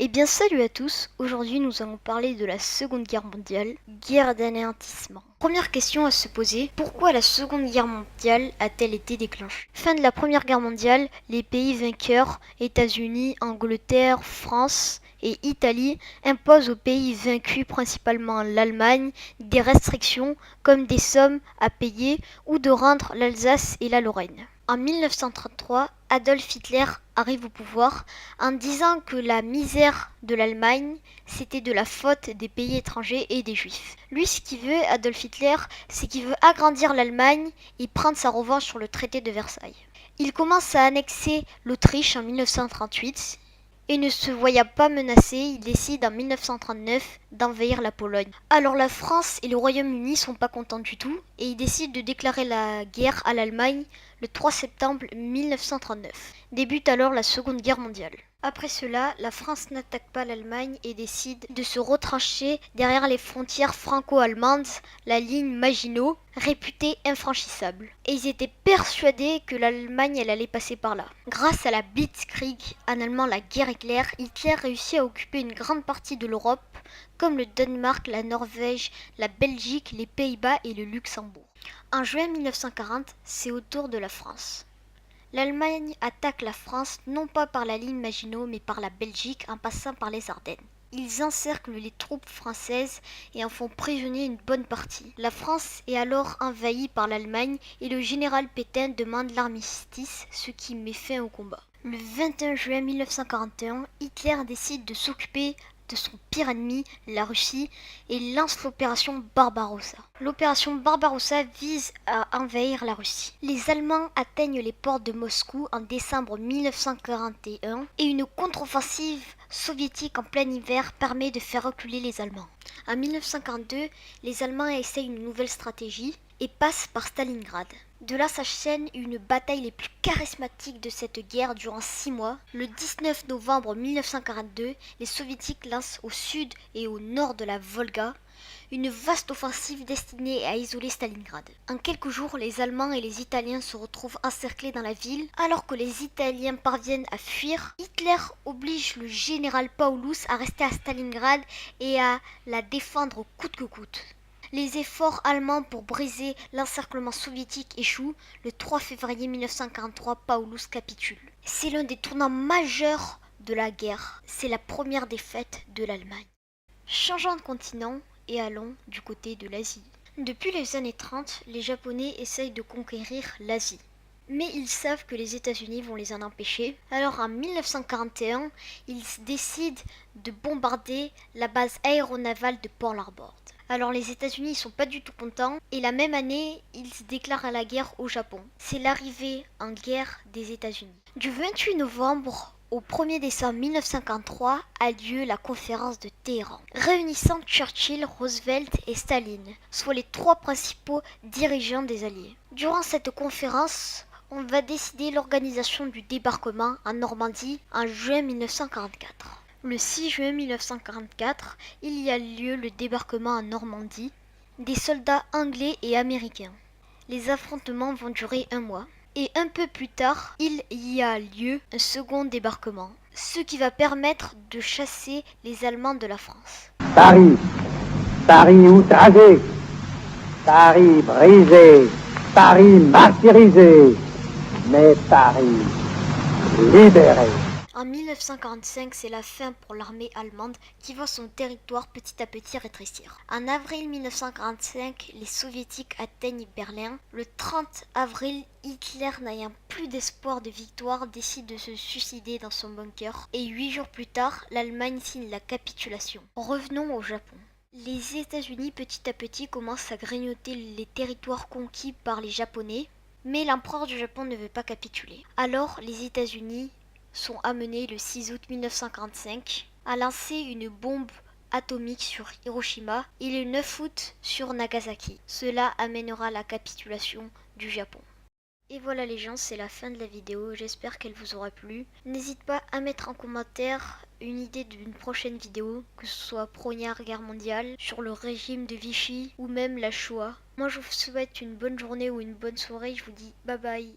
Eh bien salut à tous, aujourd'hui nous allons parler de la Seconde Guerre mondiale, guerre d'anéantissement. Première question à se poser, pourquoi la Seconde Guerre mondiale a-t-elle été déclenchée? Fin de la Première Guerre mondiale, les pays vainqueurs, États-Unis, Angleterre, France et Italie, imposent aux pays vaincus, principalement l'Allemagne, des restrictions comme des sommes à payer ou de rendre l'Alsace et la Lorraine. En 1933, Adolf Hitler arrive au pouvoir en disant que la misère de l'Allemagne, c'était de la faute des pays étrangers et des juifs. Lui, ce qu'il veut, Adolf Hitler, c'est qu'il veut agrandir l'Allemagne et prendre sa revanche sur le traité de Versailles. Il commence à annexer l'Autriche en 1938 et ne se voyant pas menacé, il décide en 1939 d'envahir la Pologne. Alors la France et le Royaume-Uni sont pas contents du tout et ils décident de déclarer la guerre à l'Allemagne le 3 septembre 1939. Débute alors la Seconde Guerre mondiale. Après cela, la France n'attaque pas l'Allemagne et décide de se retrancher derrière les frontières franco-allemandes, la ligne Maginot, réputée infranchissable. Et ils étaient persuadés que l'Allemagne elle allait passer par là. Grâce à la Blitzkrieg, en allemand la guerre éclair, Hitler réussit à occuper une grande partie de l'Europe, comme le Danemark, la Norvège, la Belgique, les Pays-Bas et le Luxembourg. En juin 1940, c'est au tour de la France. L'Allemagne attaque la France non pas par la ligne Maginot mais par la Belgique en passant par les Ardennes. Ils encerclent les troupes françaises et en font prisonnier une bonne partie. La France est alors envahie par l'Allemagne et le général Pétain demande l'armistice, ce qui met fin au combat. Le 21 juin 1941, Hitler décide de s'occuper de son pire ennemi, la Russie, et lance l'opération Barbarossa. L'opération Barbarossa vise à envahir la Russie. Les Allemands atteignent les ports de Moscou en décembre 1941 et une contre-offensive soviétique en plein hiver permet de faire reculer les Allemands. En 1942, les Allemands essayent une nouvelle stratégie et passent par Stalingrad. De là s'enchaîne une bataille les plus charismatiques de cette guerre durant 6 mois. Le 19 novembre 1942, les soviétiques lancent au sud et au nord de la Volga une vaste offensive destinée à isoler Stalingrad. En quelques jours, les Allemands et les Italiens se retrouvent encerclés dans la ville. Alors que les Italiens parviennent à fuir, Hitler oblige le général Paulus à rester à Stalingrad et à la défendre coûte que coûte. Les efforts allemands pour briser l'encerclement soviétique échouent. Le 3 février 1943, Paulus capitule. C'est l'un des tournants majeurs de la guerre. C'est la première défaite de l'Allemagne. Changeons de continent et allons du côté de l'Asie. Depuis les années 30, les Japonais essayent de conquérir l'Asie. Mais ils savent que les États-Unis vont les en empêcher. Alors en 1941, ils décident de bombarder la base aéronavale de Pearl Harbor. Alors les États-Unis ne sont pas du tout contents et la même année, ils déclarent la guerre au Japon. C'est l'arrivée en guerre des États-Unis. Du 28 novembre au 1er décembre 1953 a lieu la conférence de Téhéran, réunissant Churchill, Roosevelt et Staline, soit les 3 principaux dirigeants des Alliés. Durant cette conférence, on va décider l'organisation du débarquement en Normandie en juin 1944. Le 6 juin 1944, il y a lieu le débarquement en Normandie des soldats anglais et américains. Les affrontements vont durer 1 mois. Et un peu plus tard, il y a lieu un second débarquement, ce qui va permettre de chasser les Allemands de la France. Paris, Paris outragé, Paris brisé, Paris martyrisé, mais Paris libéré. En 1945, c'est la fin pour l'armée allemande qui voit son territoire petit à petit rétrécir. En avril 1945, les soviétiques atteignent Berlin. Le 30 avril, Hitler, n'ayant plus d'espoir de victoire, décide de se suicider dans son bunker. Et 8 jours plus tard, l'Allemagne signe la capitulation. Revenons au Japon. Les États-Unis, petit à petit, commencent à grignoter les territoires conquis par les Japonais. Mais l'empereur du Japon ne veut pas capituler. Alors, les États-Unis sont amenés le 6 août 1945 à lancer une bombe atomique sur Hiroshima et le 9 août sur Nagasaki. Cela amènera la capitulation du Japon. Et voilà les gens, c'est la fin de la vidéo, j'espère qu'elle vous aura plu. N'hésite pas à mettre en commentaire une idée d'une prochaine vidéo, que ce soit Première Guerre mondiale, sur le régime de Vichy ou même la Shoah. Moi je vous souhaite une bonne journée ou une bonne soirée, je vous dis bye bye.